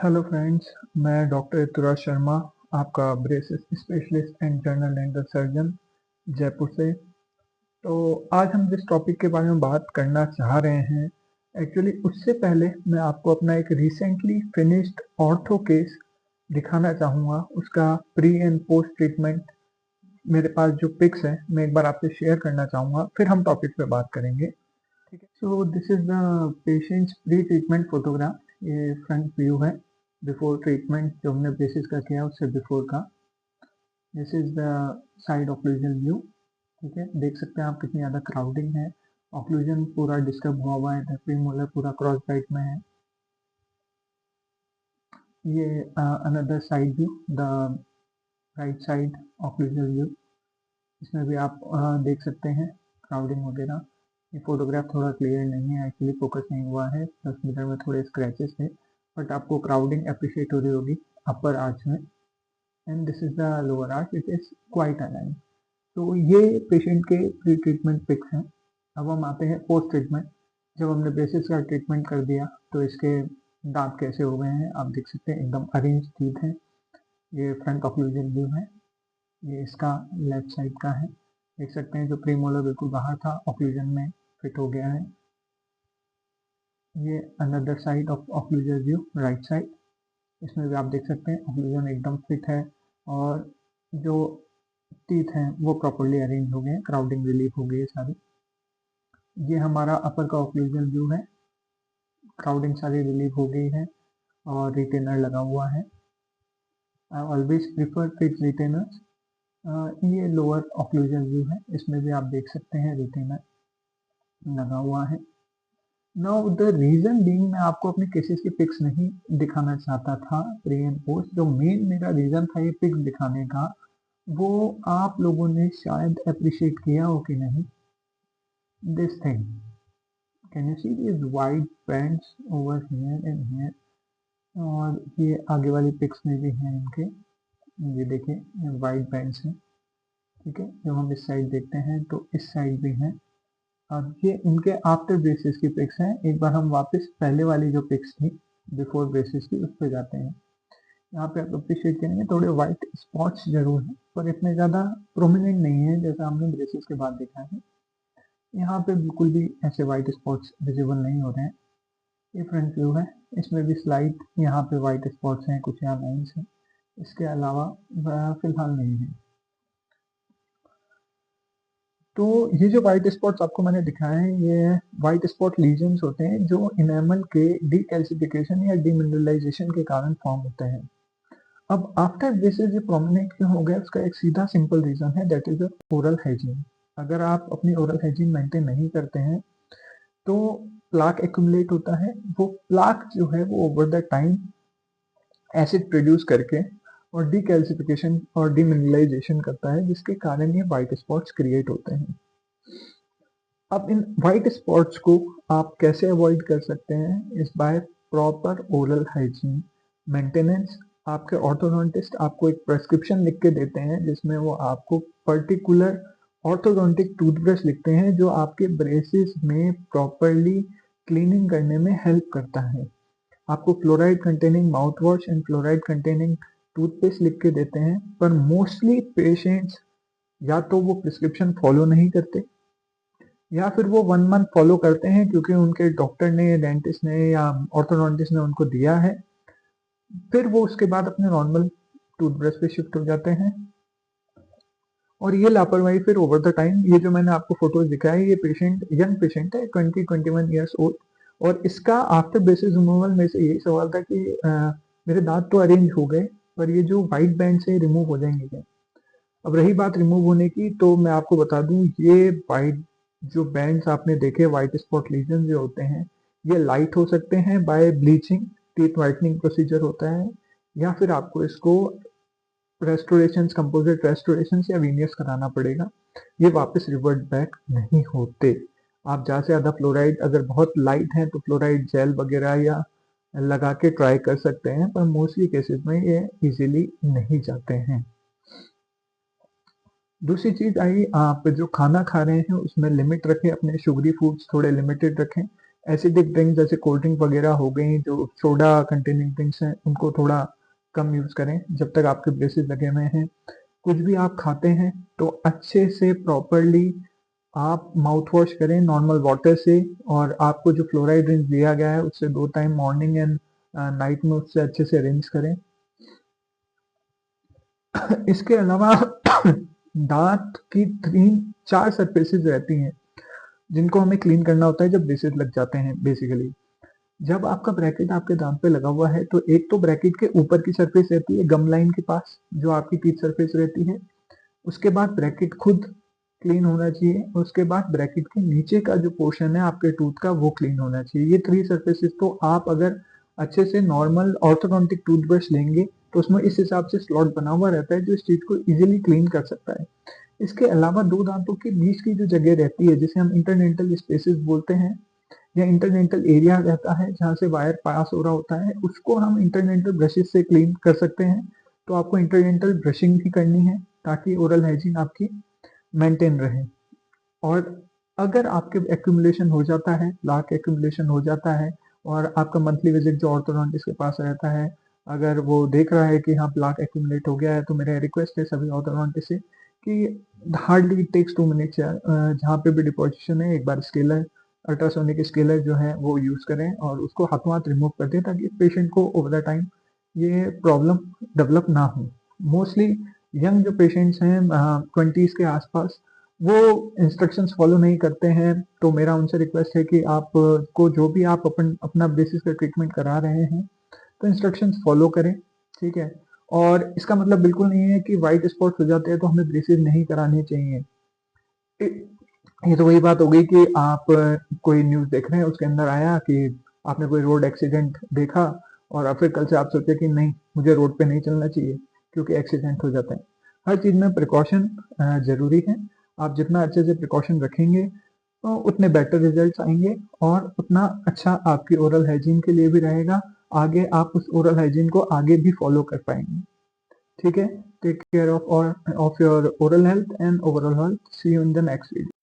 Hello friends, मैं doctor Rituraj Sharma, आपका braces specialist and general dental surgeon Jaipur से। तो आज हम जिस टॉपिक के बारे में बात करना चाह रहे हैं, एक्चुअली उससे पहले मैं आपको अपना एक रिसेंटली फिनिश्ड ऑर्थो केस दिखाना चाहूँगा। उसका प्री एंड पोस्ट ट्रीटमेंट मेरे पास जो पिक्स हैं मैं एक बार आपसे शेयर करना चाहूँगा, फिर हम टॉपिक पे बात करेंगे। ठीक है, so this is the patients pre treatment photograph. ये फ्रंट व्यू है बिफोर ट्रीटमेंट जो हमने बेसिस का किया उससे बिफोर का। This is the side occlusion view. ठीक है, देख सकते हैं आप कितनी ज़्यादा क्राउडिंग है, ऑक्लूजन पूरा डिस्टर्ब हुआ हुआ है, प्रीमोलर पूरा क्रॉस बाइट में है। ये another side view, the right side occlusion view. इसमें भी आप देख सकते हैं क्राउडिंग वगैरह। ये फोटोग्राफ थोड़ा क्लियर नहीं है, एक्चुअली फोकस नहीं हुआ है, प्लस मिरर में थोड़े स्क्रैचेस थे, बट आपको क्राउडिंग अप्रिशिएट हो रही होगी अपर आर्च में। And this is the lower arch, it is quite align. तो ये पेशेंट के प्री ट्रीटमेंट पिक्स हैं। अब हम आते हैं पोस्ट ट्रीटमेंट। जब हमने ब्रेसेस का ट्रीटमेंट कर दिया तो इसके दांत कैसे हो गए हैं आप देख सकते हैं, एकदम अरेंज टीथ हैं। ये फ्रंट ऑक्लूजन व्यू है, ये इसका लेफ्ट साइड का है। देख सकते हैं जो प्रीमोलर बिल्कुल बाहर था ऑक्लूजन में फिट हो गया है। ये another side of occlusion view, right side. इसमें भी आप देख सकते हैं ऑक्लूजन एकदम फिट है और जो टीथ हैं वो प्रॉपरली अरेंज हो गए हैं, क्राउडिंग रिलीफ हो गई है सारी। ये हमारा अपर का ऑक्लूजन व्यू है, क्राउडिंग सारी रिलीफ हो गई है और रिटेनर लगा हुआ है। I always prefer fit retainers. ये लोअर ऑक्लूजन व्यू है, इसमें भी आप देख सकते हैं रिटेनर लगा हुआ है। नाउ द रीजन बीइंग, मैं आपको अपने केसेस की पिक्स नहीं दिखाना चाहता था प्री एंड पोस्ट। जो मेन मेरा रीजन था ये पिक्स दिखाने का, वो आप लोगों ने शायद अप्रिशिएट किया हो कि नहीं। This thing, can you see these white bands over here and here? और ये आगे वाली पिक्स में भी हैं इनके, ये देखिए ये वाइट बैंड्स हैं। ठीक है, जब हम इस साइड देखते हैं तो इस साइड भी हैं। अब ये इनके आफ्टर ब्रेसेस की पिक्स हैं। एक बार हम वापस पहले वाली जो पिक्स थी बिफोर ब्रेसेस की उस पर जाते हैं। यहाँ पे आप अप्रिशिएट करेंगे थोड़े वाइट स्पॉट्स जरूर हैं, पर इतने ज़्यादा प्रोमिनेंट नहीं है जैसा हमने ब्रेसेस के बाद देखा है। यहाँ पे बिल्कुल भी ऐसे वाइट स्पॉट्स विजिबल नहीं हो रहे हैं। ये फ्रंट व्यू है, इसमें भी स्लाइड यहाँ पे वाइट स्पॉट्स हैं, कुछ यहाँ लाइन्स हैं, इसके अलावा फिलहाल नहीं है। तो ये जो वाइट स्पॉट्स आपको मैंने दिखाए हैं, ये वाइट स्पॉट लीजन्स होते हैं जो इनेमल के डीकैल्सिफिकेशन या डीमिनरलाइजेशन के कारण फॉर्म होते हैं। अब आफ्टर ब्रेसेस ये प्रोमिनेंट क्यों हो गया, उसका एक सीधा सिंपल रीजन है, दैट इज ओरल हाइजीन। अगर आप अपनी ओरल हाइजीन मेंटेन नहीं करते हैं तो प्लाक एक्यूमुलेट होता है। वो प्लाक जो है वो over the time acid produce करके और डीकैल्सिफिकेशन और डीमिनरलाइजेशन करता है, जिसके कारण ये वाइट स्पॉट्स क्रिएट होते हैं। अब इन वाइट स्पॉट्स को आप कैसे अवॉइड कर सकते हैं, इस by proper oral hygiene maintenance. आपके ऑर्थोडोंटिस्ट आपको एक प्रेस्क्रिप्शन लिख के देते हैं जिसमें वो आपको पर्टिकुलर ऑर्थोडोंटिक टूथब्रश लिखते हैं जो आपके ब्रेसेस में प्रॉपरली क्लीनिंग करने में हेल्प करता है। आपको fluoride containing mouth wash and fluoride containing toothpaste लिख के देते हैं, पर मोस्टली पेशेंट्स या तो वो प्रिस्क्रिप्शन फॉलो नहीं करते या फिर वो 1 मंथ फॉलो करते हैं क्योंकि उनके डॉक्टर ने, डेंटिस्ट ने या ऑर्थोडोंटिस्ट ने उनको दिया है, फिर वो उसके बाद अपने नॉर्मल टूथब्रश पे शिफ्ट हो जाते हैं। और ये लापरवाही फिर ओवर द टाइम, ये जो मैंने आपको फोटोज दिखाया, ये पेशेंट यंग पेशेंट है, 20-21 ईयर्स ओल्ड, और इसका आफ्टर ब्रेसेस रिमूवल में से यही सवाल था कि मेरे दांत तो अरेंज हो गए पर ये जो व्हाइट बैंड से रिमूव हो जाएंगे क्या। अब रही बात रिमूव होने की, तो मैं आपको बता दूं ये वाइट जो बैंड्स आपने देखे, व्हाइट स्पॉट लीजन जो होते हैं, ये लाइट हो सकते हैं by bleaching, teeth whitening procedure होता है, या फिर आपको इसको रेस्टोरेशन, कंपोजिट रेस्टोरेशन या वीनियर्स कराना पड़ेगा। ये वापस रिवर्ट बैक नहीं होते। आप ज़्यादा से ज़्यादा फ्लोराइड, अगर बहुत लाइट है तो फ्लोराइड जेल वगैरह या लगा के ट्राई कर सकते हैं, पर मोस्टली केसेस में ये इजीली नहीं जाते हैं। दूसरी चीज आई, आप जो खाना खा रहे हैं उसमें लिमिट रखें, अपने शुगरी फूड्स थोड़े लिमिटेड रखें, एसिडिक ड्रिंक जैसे कोल्ड ड्रिंक वगैरह हो गई, जो सोडा कंटेनिंग ड्रिंक्स हैं, उनको थोड़ा कम यूज़ करें जब तक आपके ब्रेसेस लगे हुए हैं। कुछ भी आप खाते हैं तो अच्छे से प्रॉपरली आप माउथ वॉश करें नॉर्मल वाटर से, और आपको जो फ्लोराइड रिंस दिया गया है उससे 2 टाइम मॉर्निंग एंड नाइट में उससे अच्छे से रिंस करें। इसके अलावा दांत की 3-4 सरफेसेस रहती हैं जिनको हमें क्लीन करना होता है जब ब्रेसेस लग जाते हैं। बेसिकली जब आपका ब्रैकेट आपके दांत पे लगा हुआ है तो एक तो ब्रैकेट के ऊपर की सरफेस रहती है गम लाइन के पास, जो आपकी टीथ सरफेस रहती है। उसके बाद ब्रैकेट खुद क्लीन होना चाहिए, उसके बाद ब्रैकेट के नीचे का जो पोर्शन है आपके टूथ का वो क्लीन होना चाहिए। ये 3 सरफेसेस तो आप अगर अच्छे से नॉर्मल ऑर्थोडोंटिक टूथब्रश लेंगे तो उसमें इस हिसाब से स्लॉट बना हुआ रहता है जो इस चीज को इजीली क्लीन कर सकता है। इसके अलावा 2 दांतों के बीच की जो जगह रहती है जिसे हम इंटरडेंटल स्पेसेस बोलते हैं, या इंटरडेंटल एरिया रहता है जहाँ से वायर पास हो रहा होता है, उसको हम इंटरडेंटल ब्रशेस से क्लीन कर सकते हैं। तो आपको इंटरडेंटल ब्रशिंग भी करनी है ताकि ओरल हाइजीन आपकी मेंटेन रहे। और अगर आपके एक्यूमुलेशन हो जाता है, प्लाक एक्यूमुलेशन हो जाता है, और आपका मंथली विजिट जो ऑर्थोडोंटिस्ट के पास रहता है, अगर वो देख रहा है कि हाँ प्लाक एक्यूमुलेट हो गया है, तो मेरा रिक्वेस्ट है सभी ऑर्थोडोंटिस्ट से कि हार्डली इट टेक्स 2 मिनट्स, जहाँ पे भी डिपोजिशन है एक बार स्केलर, अल्ट्रासोनिक स्केलर जो है वो यूज़ करें और उसको हाथों हाथ रिमूव कर दें ताकि पेशेंट को ओवर द टाइम ये प्रॉब्लम डेवलप ना हो। मोस्टली यंग जो पेशेंट्स हैं 20s के आसपास, वो इंस्ट्रक्शंस फॉलो नहीं करते हैं, तो मेरा उनसे रिक्वेस्ट है कि आप को जो भी आप अपना बेसिस का ट्रीटमेंट करा रहे हैं तो इंस्ट्रक्शंस फॉलो करें, ठीक है। और इसका मतलब बिल्कुल नहीं है कि वाइट स्पॉट्स हो जाते हैं तो हमें ब्रेसेस नहीं कराने चाहिए। ये तो वही बात हो गई कि आप कोई न्यूज़ देख रहे हैं उसके अंदर आया कि आपने कोई रोड एक्सीडेंट देखा, और फिर कल से आप सोचे कि नहीं मुझे रोड पे नहीं चलना चाहिए क्योंकि एक्सीडेंट हो जाता है। हर चीज़ में प्रिकॉशन ज़रूरी है। आप जितना अच्छे से प्रिकॉशन रखेंगे तो उतने बेटर रिजल्ट्स आएंगे और उतना अच्छा आपकी ओरल हाइजीन के लिए भी रहेगा। आगे आप उस ओरल हाइजीन को आगे भी फॉलो कर पाएंगे, ठीक है। Take care of your oral health and overall health. See you in the next video.